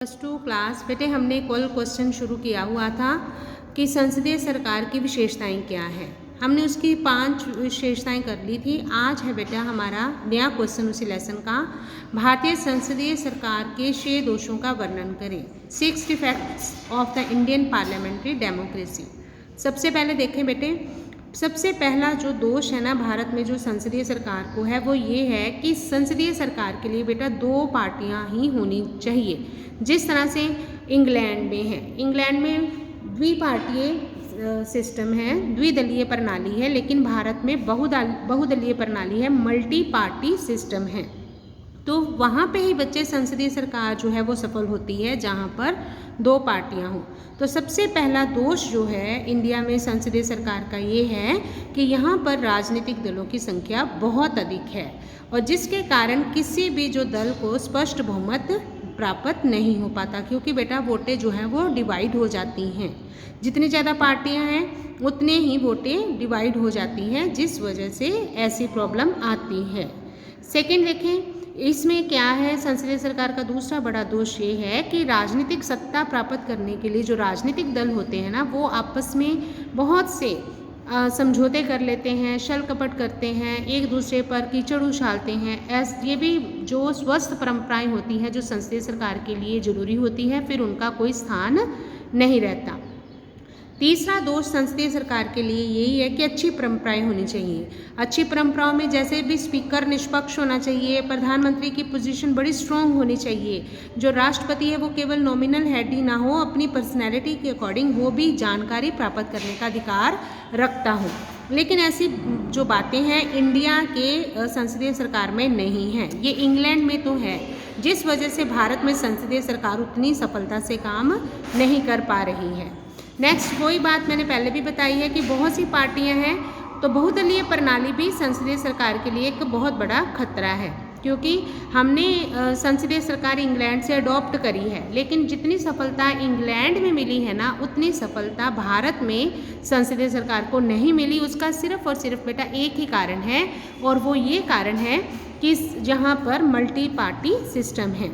+2 class बेटे हमने कल क्वेश्चन शुरू किया हुआ था कि संसदीय सरकार की विशेषताएं क्या है। हमने उसकी 5 विशेषताएं कर ली थी। आज है बेटा हमारा नया क्वेश्चन उसी लेसन का। भारतीय संसदीय सरकार के 6 दोषों का वर्णन करें। 6 defects of the Indian parliamentary democracy. सबसे पहले देखें बेटे, सबसे पहला जो दोष है ना भारत में जो संसदीय सरकार को है वो ये है कि संसदीय सरकार के लिए बेटा 2 पार्टियां ही होनी चाहिए, जिस तरह से इंग्लैंड में है। इंग्लैंड में द्विपार्टीय सिस्टम है, द्विदलीय प्रणाली है, लेकिन भारत में बहुदलीय प्रणाली है, मल्टी पार्टी सिस्टम है। तो वहाँ पे ही बच्चे संसदीय सरकार जो है वो सफल होती है जहाँ पर 2 पार्टियाँ हों। तो सबसे पहला दोष जो है इंडिया में संसदीय सरकार का ये है कि यहाँ पर राजनीतिक दलों की संख्या बहुत अधिक है और जिसके कारण किसी भी जो दल को स्पष्ट बहुमत प्राप्त नहीं हो पाता, क्योंकि बेटा वोटें जो हैं वो डिवाइड हो जाती हैं। जितनी ज़्यादा पार्टियां हैं उतने ही वोटें डिवाइड हो जाती हैं, जिस वजह से ऐसी प्रॉब्लम आती है। सेकंड देखें, इसमें क्या है, संसदीय सरकार का दूसरा बड़ा दोष ये है कि राजनीतिक सत्ता प्राप्त करने के लिए जो राजनीतिक दल होते हैं ना वो आपस में बहुत से समझौते कर लेते हैं, छल कपट करते हैं, एक दूसरे पर कीचड़ उछालते हैं। ये भी जो स्वस्थ परंपराएं होती हैं जो संसदीय सरकार के लिए जरूरी होती है, फिर उनका कोई स्थान नहीं रहता। तीसरा दोष संसदीय सरकार के लिए यही है कि अच्छी परंपराएं होनी चाहिए। अच्छी परंपराओं में जैसे भी स्पीकर निष्पक्ष होना चाहिए, प्रधानमंत्री की पोजीशन बड़ी स्ट्रांग होनी चाहिए, जो राष्ट्रपति है वो केवल नॉमिनल हेड ही ना हो, अपनी पर्सनैलिटी के अकॉर्डिंग वो भी जानकारी प्राप्त करने का अधिकार रखता हो। लेकिन ऐसी जो बातें हैं इंडिया के संसदीय सरकार में नहीं है, ये इंग्लैंड में तो है, जिस वजह से भारत में संसदीय सरकार उतनी सफलता से काम नहीं कर पा रही है। नेक्स्ट वही बात मैंने पहले भी बताई है कि बहुत सी पार्टियां हैं, तो बहुदलीय प्रणाली भी संसदीय सरकार के लिए एक बहुत बड़ा खतरा है, क्योंकि हमने संसदीय सरकार इंग्लैंड से अडॉप्ट करी है, लेकिन जितनी सफलता इंग्लैंड में मिली है ना उतनी सफलता भारत में संसदीय सरकार को नहीं मिली। उसका सिर्फ और सिर्फ बेटा एक ही कारण है, और वो ये कारण है कि जहाँ पर मल्टी पार्टी सिस्टम है।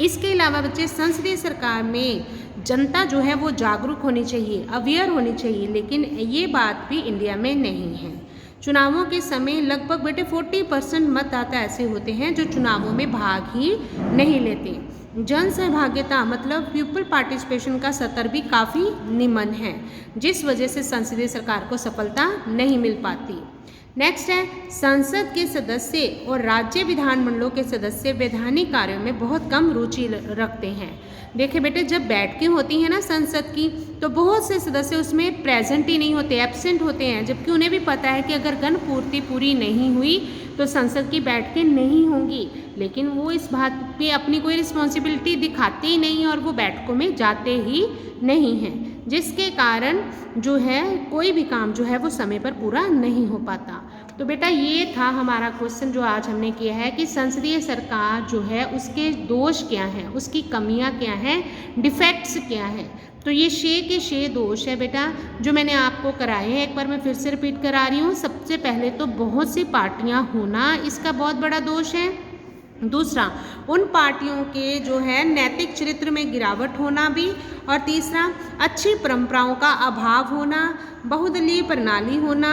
इसके अलावा बच्चे संसदीय सरकार में जनता जो है वो जागरूक होनी चाहिए, अवेयर होनी चाहिए, लेकिन ये बात भी इंडिया में नहीं है। चुनावों के समय लगभग बेटे 40% मतदाता ऐसे होते हैं जो चुनावों में भाग ही नहीं लेते। जन सहभागिता मतलब पीपल पार्टिसिपेशन का स्तर भी काफ़ी निम्न है, जिस वजह से संसदीय सरकार को सफलता नहीं मिल पाती। नेक्स्ट है, संसद के सदस्य और राज्य विधानमंडलों के सदस्य वैधानिक कार्यों में बहुत कम रुचि रखते हैं। देखिए बेटे, जब बैठकें होती हैं ना संसद की, तो बहुत से सदस्य उसमें प्रेजेंट ही नहीं होते, एब्सेंट होते हैं, जबकि उन्हें भी पता है कि अगर गणपूर्ति पूरी नहीं हुई तो संसद की बैठकें नहीं होंगी, लेकिन वो इस बात पे अपनी कोई रिस्पॉन्सिबिलिटी दिखाते ही नहीं और वो बैठकों में जाते ही नहीं हैं, जिसके कारण जो है कोई भी काम जो है वो समय पर पूरा नहीं हो पाता। तो बेटा ये था हमारा क्वेश्चन जो आज हमने किया है कि संसदीय सरकार जो है उसके दोष क्या हैं, उसकी कमियां क्या हैं, डिफेक्ट्स क्या हैं। तो ये 6 के 6 दोष है बेटा जो मैंने आपको कराए हैं। एक बार मैं फिर से रिपीट करा रही हूँ। सबसे पहले तो बहुत सी पार्टियां होना इसका बहुत बड़ा दोष है। दूसरा, उन पार्टियों के जो है नैतिक चरित्र में गिरावट होना भी, और तीसरा, अच्छी परंपराओं का अभाव होना, बहुदलीय प्रणाली होना,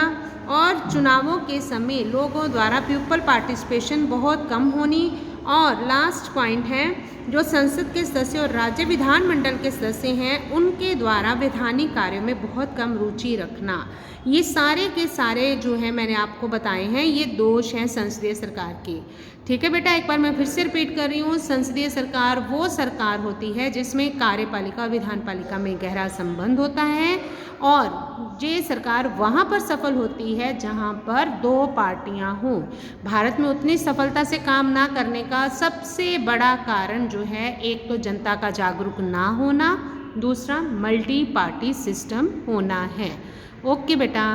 और चुनावों के समय लोगों द्वारा पीपल पार्टिसिपेशन बहुत कम होनी, और लास्ट पॉइंट है जो संसद के सदस्य और राज्य विधानमंडल के सदस्य हैं उनके द्वारा वैधानिक कार्यों में बहुत कम रुचि रखना। ये सारे के सारे जो हैं मैंने आपको बताए हैं, ये दोष हैं संसदीय सरकार के। ठीक है बेटा, एक बार मैं फिर से रिपीट कर रही हूँ। संसदीय सरकार वो सरकार होती है जिसमें कार्यपालिका और विधानपालिका में गहरा संबंध होता है, और ये सरकार वहाँ पर सफल होती है जहाँ पर 2 पार्टियाँ हों। भारत में उतनी सफलता से काम ना करने का सबसे बड़ा कारण जो है, एक तो जनता का जागरूक ना होना, दूसरा मल्टी पार्टी सिस्टम होना है। ओके बेटा।